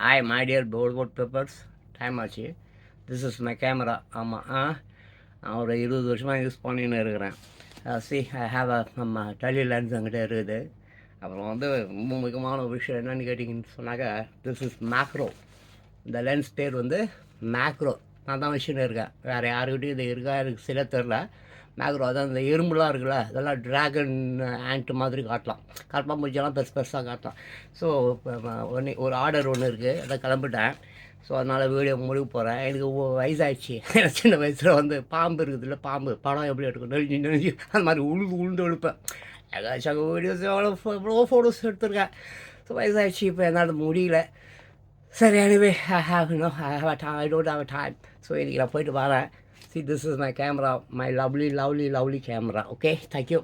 Hi, my dear board peppers. Time ஆச்சு. This is my camera. ஆமாம் நான் ஒரு 20 வருஷமாக யூஸ் பண்ணின்னு இருக்கிறேன். See, I have நம்ம டெலி லென்ஸ் என்கிட்ட இருக்குது. அப்புறம் வந்து ரொம்ப முக்கியமான ஒரு விஷயம் என்னென்னு கேட்டிங்கன்னு சொன்னாக்கா, திஸ் இஸ் மேக்ரோ. இந்த லென்ஸ் பேர் வந்து மேக்ரோ. நான் தான் வச்சுன்னு இருக்கேன். வேறு யாருக்கிட்டையும் இது இருக்கா எனக்கு சில தெரில. மேக்ரோ அதான் இந்த எறும்புலாம் இருக்குல்ல, அதெல்லாம் ட்ராகன் ஆண்ட் மாதிரி காட்டலாம். காட்டமாக முடிஞ்செல்லாம் பெருசாக காட்டலாம். ஸோ இப்போ ஒரு ஆர்டர் ஒன்று இருக்குது, அதை கிளம்பிட்டேன். ஸோ அதனால் வீடியோ முடிவு போகிறேன். எனக்கு வயசாகிடுச்சு. சின்ன வயசில் வந்து பாம்பு இருக்குது இல்லை, பாம்பு படம் எப்படி எடுக்கும், நெளிஞ்சு அந்த மாதிரி உளுந்து எழுப்பேன். ஏதாச்சும் வீடியோஸ் எவ்வளோ ஃபோட்டோஸ் எடுத்திருக்கேன். ஸோ வயசாகிடுச்சு, இப்போ என்னால் முடியல. சரி, anyway I don't have a time. So இன்றைக்கி நான் போயிட்டு வரேன். See, this is my camera, my lovely camera. Okay, thank you.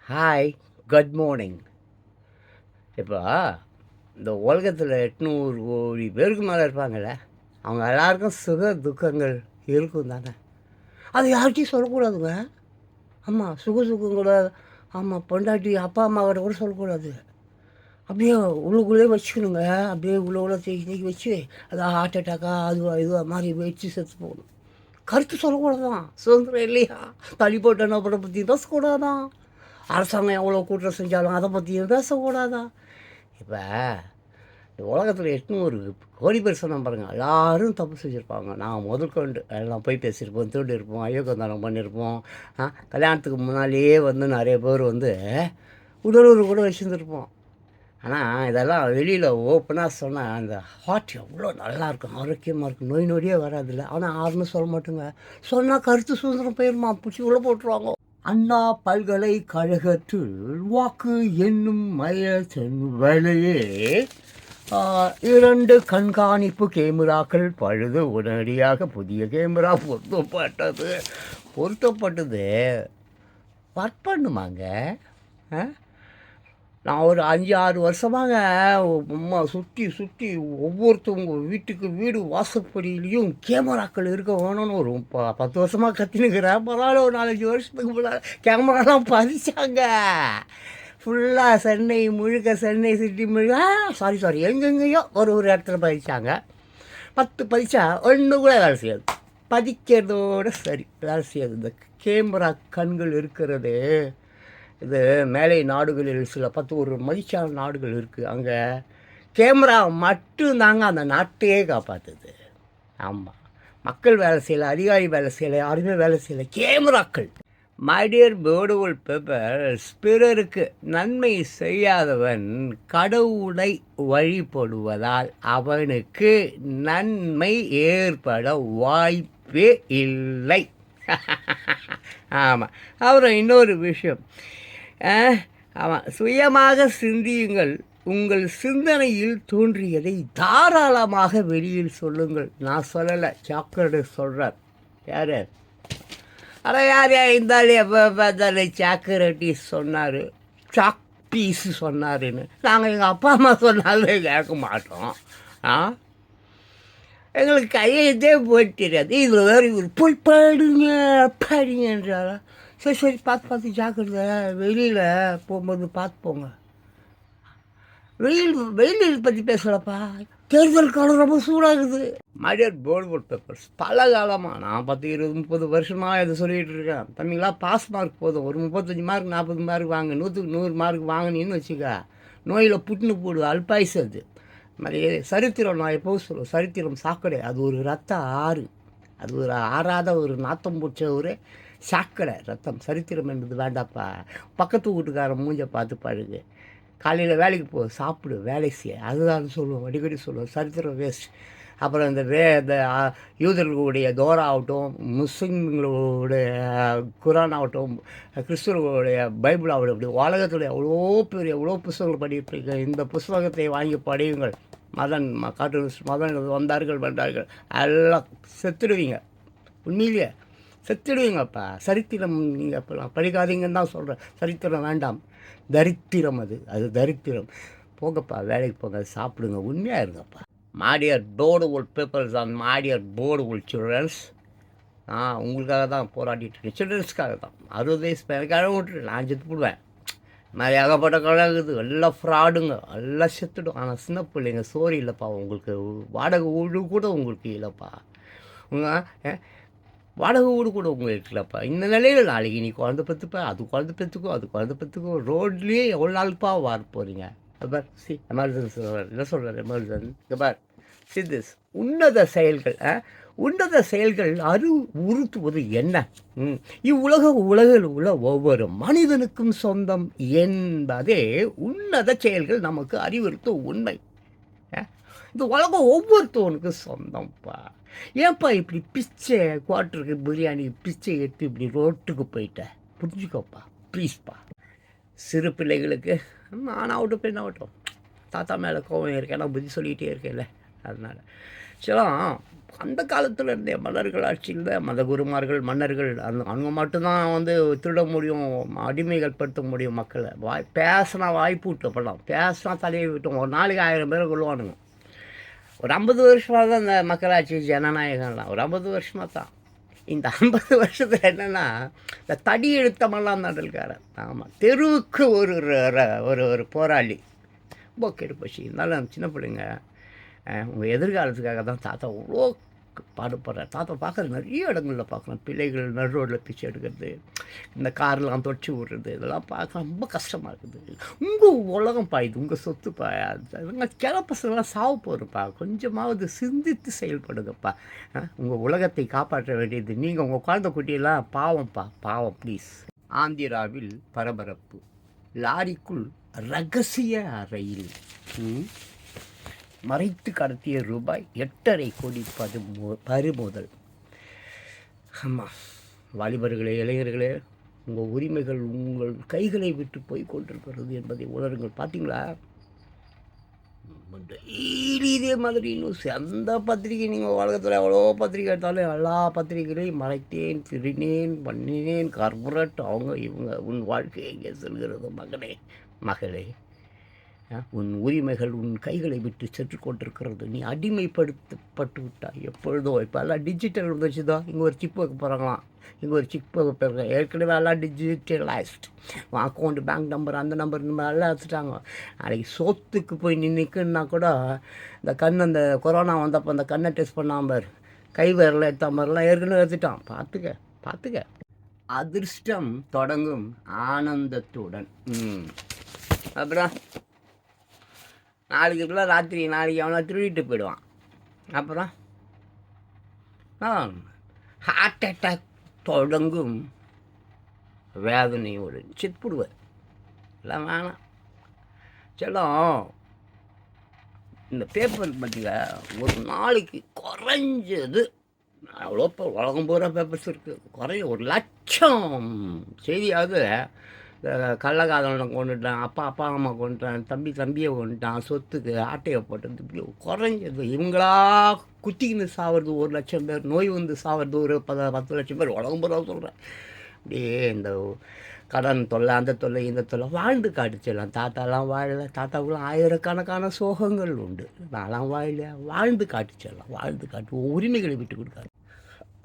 Hi, good morning. இப்போ இந்த உலகத்தில் 800 கோடி பேருக்கு மேலே இருப்பாங்கள்ல, அவங்க எல்லாருக்கும் சுக துக்கங்கள் இருக்கும் தானே. அது யார்கிட்டையும் சொல்லக்கூடாதுங்க. ஆமாம், சுகம் கூட. ஆமாம், பொண்டாட்டி அப்பா அம்மாவோட கூட சொல்லக்கூடாது. அப்படியே உள்ளுக்குள்ளே வச்சுக்கணுங்க. அப்படியே உள்ள தேக்கி வச்சு அது ஹார்ட் அட்டாக்கா இதுவாக மாதிரி வச்சு செத்து போகணும். கருத்து சொல்லக்கூடாதான். சுதந்திரம் இல்லையா? தள்ளி போட்ட நபரை பற்றி பேசக்கூடாதான். அரசாங்கம் எவ்வளோ கூட்டம் செஞ்சாலும் அதை பற்றியும் பேசக்கூடாதான். இப்போ உலகத்தில் 800 கோடி பேர் சொன்ன பாருங்கள், எல்லோரும் தப்பு செஞ்சுருப்பாங்க. நான் முதற்கொண்டு எல்லாம் போய் பேசியிருப்போம், திருடி இருப்போம், அயோக்கந்தானம் பண்ணியிருப்போம். கல்யாணத்துக்கு முன்னாலேயே வந்து நிறைய பேர் வந்து உடலுறவு கூட வச்சுருந்துருப்போம். ஆனால் இதெல்லாம் வெளியில் ஓப்பனாக சொன்னால் அந்த ஹார்ட் எவ்வளோ நல்லாயிருக்கும், ஆரோக்கியமாக இருக்கும், நோய் நொடியே வராதில்ல. ஆனால் யாருன்னு சொல்ல மாட்டோங்க. சொன்னால் கருத்து சுதந்திரம் போயிருமா, பிடிச்சி உள்ளே போட்டுருவாங்க. அண்ணா பல்கலைக்கழகத்தில் வாக்கு என்னும் மையத்தின் வேலையே 2 கண்காணிப்பு கேமராக்கள் பழுது. உடனடியாக புதிய கேமரா பொருத்தப்பட்டது. ஒர்க் பண்ணுமாங்க. நான் ஒரு 5-6 வருஷமாக சுற்றி ஒவ்வொருத்தவங்க வீடு வாசப்படியிலையும் கேமராக்கள் இருக்க வேணும்னு ஒரு 10 வருஷமாக கத்தினுக்கிறேன். பரவாயில்ல, ஒரு 4-5 வருஷத்துக்கு முன்னாடி கேமராலாம் பதிச்சாங்க. ஃபுல்லாக சென்னை முழுக்க, சென்னை சிட்டி முழுக்க, சாரி எங்கெங்கேயோ ஒரு இடத்துல பதிச்சாங்க. 10 பதிச்சா ஒன்று கூட வேலை செய்யாது. பதிக்கிறதோடு சரி வேலை செய்யாது. இந்த கேமரா கண்கள் இருக்கிறது. இது மேலை நாடுகளில் சில ஒரு மகிழ்ச்சியான நாடுகள் இருக்குது. அங்கே கேமரா மட்டும்தாங்க அந்த நாட்டையே காப்பாற்றுது. ஆமாம், மக்கள் வேலை செய்யலை, அதிகாரி வேலை செய்யலை, யாருமே வேலை செய்யலை, கேமராக்கள். மை டியர் பியூட்டிஃபுல் பீப்பிள்ஸ், பிறருக்கு நன்மை செய்யாதவன் கடவுளை வழிபடுவதால் அவனுக்கு நன்மை ஏற்பட வாய்ப்பே இல்லை. ஆமாம். அப்புறம் இன்னொரு விஷயம், ஆமாம், சுயமாக சிந்தியுங்கள், உங்கள் சிந்தனையில் தோன்றியதை தாராளமாக வெளியில் சொல்லுங்கள். நான் சொல்லலை, சாக்ரட்டிஸ் சொல்கிறார். யார்? அட யார் இருந்தாலும் எப்போ பார்த்தாலும் சாக்ரட்டிஸ் சொன்னார், சாக் பீஸ் சொன்னாருன்னு. நாங்கள் எங்கள் அப்பா அம்மா சொன்னாலும் கேட்க மாட்டோம். எங்களுக்கு கையெழுத்தே போய் தெரியாது. இதில் வேறு இவர் போய் படிங்கன்றாரா. சரி சரி, பார்த்து ஜாக்கிரதை, வெளியில் போகும்போது பார்த்து போங்க. வெயில் பற்றி பேசலப்பா, தேர்தல் காலம் ரொம்ப சூடாகுது. மடியர் போர்டு பேப்பர்ஸ் பல காலமாக நான் 10-20-30 வருஷமாக இதை சொல்லிகிட்டு இருக்கேன். தம்பிங்களா, பாஸ் மார்க் போதும், ஒரு 35 மார்க் 40 மார்க் வாங்க, 100க்கு 100 மார்க் வாங்கினீன்னு வச்சுக்க, நோயில் புட்டுன்னு போடு, அல்பாயுசு. அது மாதிரி சரித்திரம் நான் எப்போது சொல்லுவேன், சரித்திரம் சாக்கடை, அது ஒரு ரத்த ஆறு, அது ஒரு ஆறாத ஒரு நாத்தம் பிடிச்ச ஒரு சாக்கடை ரத்தம். சரித்திரம் என்பது வேண்டாப்பா. பக்கத்து வீட்டுக்காரன் மூஞ்ச பார்த்து பழகு, காலையில் வேலைக்கு போ, சாப்பிடு, வேலை செய்ய, அதுதான் சொல்லுவோம், அடிக்கடி சொல்லுவோம். சரித்திரம் வேஸ்ட். அப்புறம் இந்த இந்த யூதர்களுடைய தோரா ஆகட்டும், முஸ்லீம்களுடைய குரான் ஆகட்டும், கிறிஸ்துவர்களுடைய பைபிள் ஆகட்டும், இப்படி உலகத்துடைய எவ்வளோ புஸ்தகங்கள் படிப்பீங்க. இந்த புஸ்தகத்தை வாங்கி படியுங்கள். கார்ட்டூனிஸ்ட் மதன் வந்தார்கள் வந்தார்கள், எல்லாம் செத்துடுவீங்க. உண்மையிலேயே செத்துடுவீங்கப்பா. சரித்திரம் நீங்கள் இப்போ படிக்காதீங்கன்னு தான் சொல்கிறேன். சரித்திரம் வேண்டாம், தரித்திரம். அது தரித்திரம். போங்கப்பா, வேலைக்கு போங்க, சாப்பிடுங்க, உண்மையாக இருங்கப்பா. மாடியர் போர்டுவுல் பீப்புள்ஸ் அண்ட் மாடியர் போர்டுவுல் சில்ட்ரன்ஸ், உங்களுக்காக தான் போராடிட்டு இருக்கேன், சில்ட்ரன்ஸ்க்காக தான். 60 வயசு எனக்காக விட்டுரு, நான் செத்து போடுவேன். மாதிரி ஏகப்பட்ட கழகுது, எல்லாம் ஃப்ராடுங்க, எல்லாம் செத்துடும். ஆனால் சின்ன பிள்ளைங்க சோறு இல்லைப்பா உங்களுக்கு, வாடகை வீடு கூட உங்களுக்கு இல்லைப்பா, உங்கள் வாடகை வீடு கூட உங்களுக்கு இல்லைப்பா. இந்த நிலையில் நாளைக்கு நீ குழந்தை பெற்றுப்பா, அது குழந்தை பெற்றுக்கோ, அது குழந்தை பெற்றுக்கோ, ரோட்லேயே எவ்வளோ நாளுப்பா வார போகிறீங்க. பார், எமர்ஜென்சி சொல்கிறார், என்ன சொல்கிறார் எமர்ஜென்சி பார், சித்திஸ் உன்னத செயல்கள். உன்னத செயல்கள் உறுத்துவது என்ன? உலகில் உள்ள ஒவ்வொரு மனிதனுக்கும் சொந்தம் என்பதே உன்னத செயல்கள் நமக்கு அறிவுறுத்தும் உண்மை. இந்த உலகம் ஒவ்வொருத்தவனுக்கும் சொந்தம்ப்பா. ஏன்ப்பா இப்படி பிச்சை குவார்ட்டருக்கு பிரியாணி பிச்சை எடுத்து இப்படி ரோட்டுக்கு போயிட்ட? புரிஞ்சுக்கோப்பா ப்ளீஸ்ப்பா. சிறு பிள்ளைகளுக்கு ஆனாகட்டும் பெண்ணாகட்டும் தாத்தா மேலே கோவம் இருக்கேன், நான் புத்தி சொல்லிகிட்டே இருக்கேன்ல, அதனால் சிலம் அந்த காலத்தில் இருந்தே மன்னர்கள் ஆட்சியில் மதகுருமார்கள் மன்னர்கள் அவங்க மட்டும்தான் திருட முடியும், அடிமைகள் படுத்த முடியும் மக்களை. பேசினா வாய்ப்பு விட்டு அப்பெல்லாம் பேசினா தலையை விட்டோம். ஒரு நாளைக்கு 1000 பேரை கொள்வானுங்க. ஒரு 50 வருஷமாக தான் இந்த மக்களாட்சி ஜனநாயகம்லாம், ஒரு 50 வருஷமாக தான். இந்த 50 வருஷத்தில் என்னென்னா, இந்த தடி எழுத்தமெல்லாம் நடல்காரன். ஆமாம், தெருவுக்கு ஒரு ஒரு போராளி. ரொம்ப கெடு போச்சு. இருந்தாலும் சின்ன பிள்ளைங்க, உங்கள் எதிர்காலத்துக்காக தான் தாத்தா அவ்வளோ பாடுபடுறார். தாத்தா பார்க்குறது நிறைய இடங்களில் பார்க்கலாம். பிள்ளைகள் நடு ரோட்டில் பிச்சை எடுக்கிறது, இந்த கார்லாம் தொச்சு விடுறது, இதெல்லாம் பார்க்க ரொம்ப கஷ்டமாக இருக்குது. உங்கள் உலகம்ப்பா இது, உங்கள் சொத்துப்பா. அதுங்க கிள பசங்களாம் சாவு போகிறப்பா. கொஞ்சமாவது சிந்தித்து செயல்படுங்கப்பா. உங்கள் உலகத்தை காப்பாற்ற வேண்டியது நீங்கள். உங்கள் குழந்தை குட்டியெல்லாம் பாவம்ப்பா, பாவம் ப்ளீஸ். ஆந்திராவில் பரபரப்பு, லாரிக்குள் ரகசிய அறையில் மறைத்து கடத்திய ரூபாய் 8.5 கோடி பறிமுதல். ஆமாம், வாலிபர்களே, இளைஞர்களே, உங்கள் உரிமைகள் உங்கள் கைகளை விட்டு போய் கொண்டிருக்கிறது என்பதை உணருங்கள். பார்த்தீங்களா, டெய்லி இதே மாதிரி நியூஸ். அந்த பத்திரிகை நீங்கள் உலகத்தில் எவ்வளோ பத்திரிக்கை எடுத்தாலும் எல்லா பத்திரிகைகளையும் மறைத்தேன், திருநேன், பண்ணினேன், கார்பரேட், அவங்க இவங்க. உன் வாழ்க்கை எங்கே செல்கிறது மகனே, மகளே? உன் உரிமைகள் உன் கைகளை விட்டு சென்று கொண்டிருக்கிறது. நீ அடிமைப்படுத்தப்பட்டு விட்டாய் எப்பொழுதோ. இப்போ எல்லாம் டிஜிட்டல் வந்துச்சு தான். இங்கே ஒரு சிப் வைக்க போகிறாங்களாம், இங்கே ஒரு சிப் வைக்க போகிறாங்க. ஏற்கனவே எல்லாம் டிஜிட்டலைஸ்ட். அக்கௌண்ட், பேங்க் நம்பர், அந்த நம்பர் இந்த மாதிரி எல்லாம் எடுத்துட்டாங்க. நாளைக்கு சோத்துக்கு போய் நிற்குன்னா கூட இந்த அந்த கொரோனா வந்தப்போ அந்த கண்ணை டெஸ்ட் பண்ணாமல் கை விரல எடுத்த மாதிரிலாம் ஏற்கனவே எடுத்துட்டான். பார்த்துக்க. அதிர்ஷ்டம் தொடங்கும் ஆனந்தத்துடன். அப்புறம் நாளைக்கு அவனை திருடிட்டு போயிடுவான். அப்புறம் ஹார்ட் அட்டாக் தொடங்கும் வேதனையோடு செத்துடுவார். எல்லாம் வேணாம் செல்லம். இந்த பேப்பர் பற்றியில் ஒரு நாளைக்கு குறைஞ்சது அவ்வளோ உலகம் பூரா பேப்பர்ஸ் இருக்குது. குறைய 1,00,000 செய்தியாவது கள்ளக்காதலனை கொண்டுட்டான், அப்பா அப்பா அம்மா கொண்டுட்டான், தம்பி தம்பியை கொண்டுட்டான், சொத்துக்கு ஆட்டையை போட்டது, இப்படி குறைஞ்சது இவங்களா குத்திக்கின்னு சாவது 1,00,000 பேர், நோய் வந்து சாவது ஒரு 10 லட்சம் பேர், உலகம் பூரா சொல்கிறேன். அப்படியே இந்த கடன் தொல்லை, அந்த தொல்லை, இந்த தொல்லை, வாழ்ந்து காட்டுச்சிடலாம். தாத்தாலாம் வாழலை, தாத்தாவுக்குலாம் ஆயிரக்கணக்கான சோகங்கள் உண்டு. நான்லாம் வாழலையா, வாழ்ந்து காட்டுச்சிடலாம், வாழ்ந்து காட்டு, உரிமைகளை விட்டு கொடுக்காது.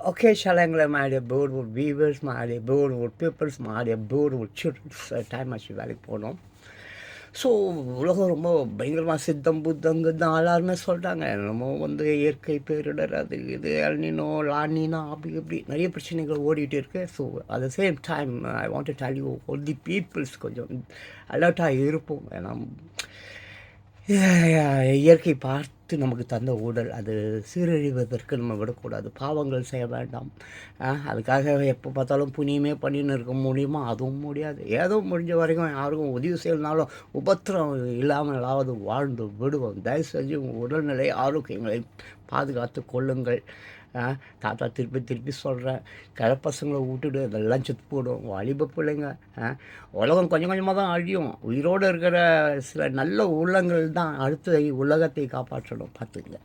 ஓகே ஷாலங்களை மாடிய போர்ட்வுட் வீவர்ஸ், மாடிய போர்ட்வுட் பீப்புள்ஸ், மாடிய போர்ட்வுட் சில்ட்ரன்ஸ், டைம் ஆச்சு வேலைக்கு போனோம். ஸோ உலகம் ரொம்ப பயங்கரமாக சித்தம் புத்தங்க தான் எல்லாருமே சொல்கிறாங்க. என்னமோ வந்து இயற்கை பேரிடர், அது இது எல்னினோ லானினோ அப்படி இப்படி நிறைய பிரச்சனைகள் ஓடிட்டு இருக்கு. So at the same time I want to tell you all the peoples கொஞ்சம் அலர்ட்டாக இருப்போம். ஏன்னா இயற்கை பார்த்து நமக்கு தந்த உடல் அது சீரழிவதற்கு நம்ம விடக்கூடாது. பாவங்கள் செய்ய வேண்டாம். அதுக்காக எப்போ பார்த்தாலும் புண்ணியமே பண்ணின்னு இருக்க முடியுமா? அதுவும் முடியாது. ஏதோ முடிஞ்ச வரைக்கும் யாருக்கும் உதவி செய்யலனாலும் உபத்திரம் இல்லாமலாவது வாழ்ந்து விடுவோம். தயவு செஞ்சு உங்கள் உடல்நிலை ஆரோக்கியங்களை பாதுகாத்து கொள்ளுங்கள். தாத்தா திருப்பி சொல்கிறேன், கிழப்பசங்களை விட்டுடு, அதெல்லாம் செத்து போடும். வாலிப பிள்ளைங்க, உலகம் கொஞ்சம் கொஞ்சமாக தான் அழியும். உயிரோடு இருக்கிற சில நல்ல உள்ளங்கள் தான் அடுத்த உலகத்தை காப்பாற்றணும். பார்த்துங்க.